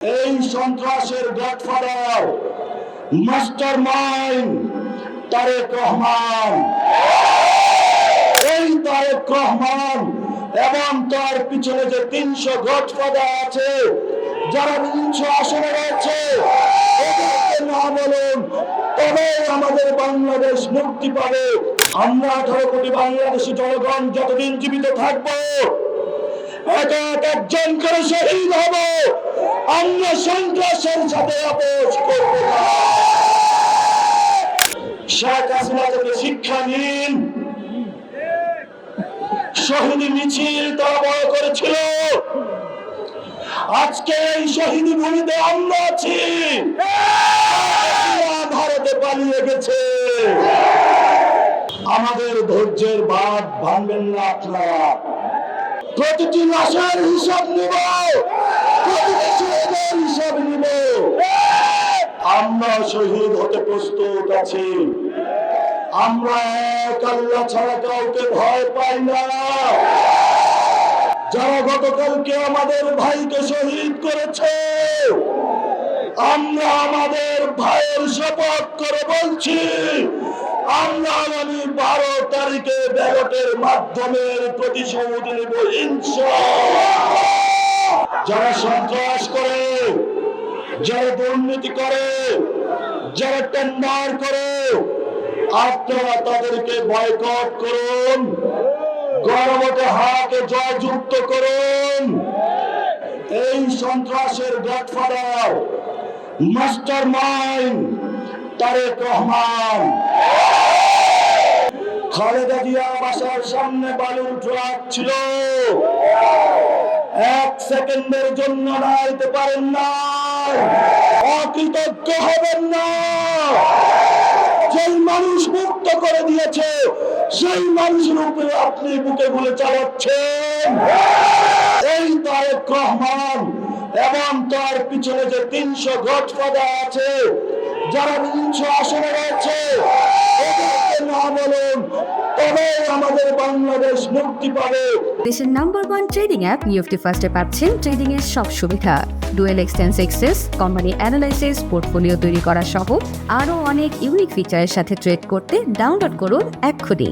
এই সন্ত্রাসের godfather master mind Tarique Rahman. এই তারেক রহমান এবং তার পিছনে যে 300 গডফাদার আছে যারা 300 আসনে রয়েছে, ওদেরকে না বলুন তবে আমাদের বাংলাদেশ মুক্তি পাবে। আমরা 18 কোটি বাংলাদেশী জনগণ যতদিন জীবিত থাকবো, একজন করে শহীদ হব, আমরা সন্ত্রাসের সাথে আপোষ করব না। শেখ হাসিনা থেকে শিক্ষা নিন। শহীদ মিছিল তারা বড় করেছিল, আজকে এই শহীদ ভূমিতে আমরা আছি। ভারতে পালিয়ে গেছে। আমাদের ধৈর্যের বাঁধ ভাঙবেন না আপনারা। প্রতিটি লাশের হিসাব নিব, প্রতিটি শহীদের হিসাব নিব। আমরা শহীদ হতে প্রস্তুত আছি। আমরা এক আল্লাহ ছাড়া কাউকে ভয় পাই না। যারা গতকালকে আমাদের ভাইকে শহীদ করেছে, আমরা আমাদের ভাইয়ের শপথ করে বলছি, আমরা আগামী 12 তারিখে ব্যালটের মাধ্যমে প্রতিশোধ নেব ইনশাআল্লাহ। যারা সন্ত্রাস করে, যারা দুর্নীতি করে, যারা টেন্ডার করে, আপনারা তাদেরকে বয়কট করুন, গণভোটে হাকে জয়যুক্ত করুন। এই সন্ত্রাসের godfather master mind Tarique Rahman. Khaleda Zia বাসার সামনে বালুর ট্রাক ছিল, 1 সেকেন্ডের জন্য নাইতে পারেন না। অকৃতজ্ঞ হবেন না। যেই মানুষ মুক্ত করে দিয়েছে সেই মানুষের উপরে আপনি বুকে গুলি চালাচ্ছেন। এই তারেক রহমান এবং তার পিছনে যে 300 গডফাদার আছে যারা 300 আসনে রয়েছে, ওদেরকে না বলুন তবে আমাদের বাংলাদেশ মুক্তি পাবে। দেশের নাম্বার 1 ট্রেডিং অ্যাপ নিফটি ফার্স্টে পাচ্ছেন ট্রেডিং এর সব সুবিধা, dual এক্সটেন্স access, company analysis, portfolio তৈরি করা সহ আরও অনেক ইউনিক ফিচারের সাথে ট্রেড করতে ডাউনলোড করুন এক্ষুনি।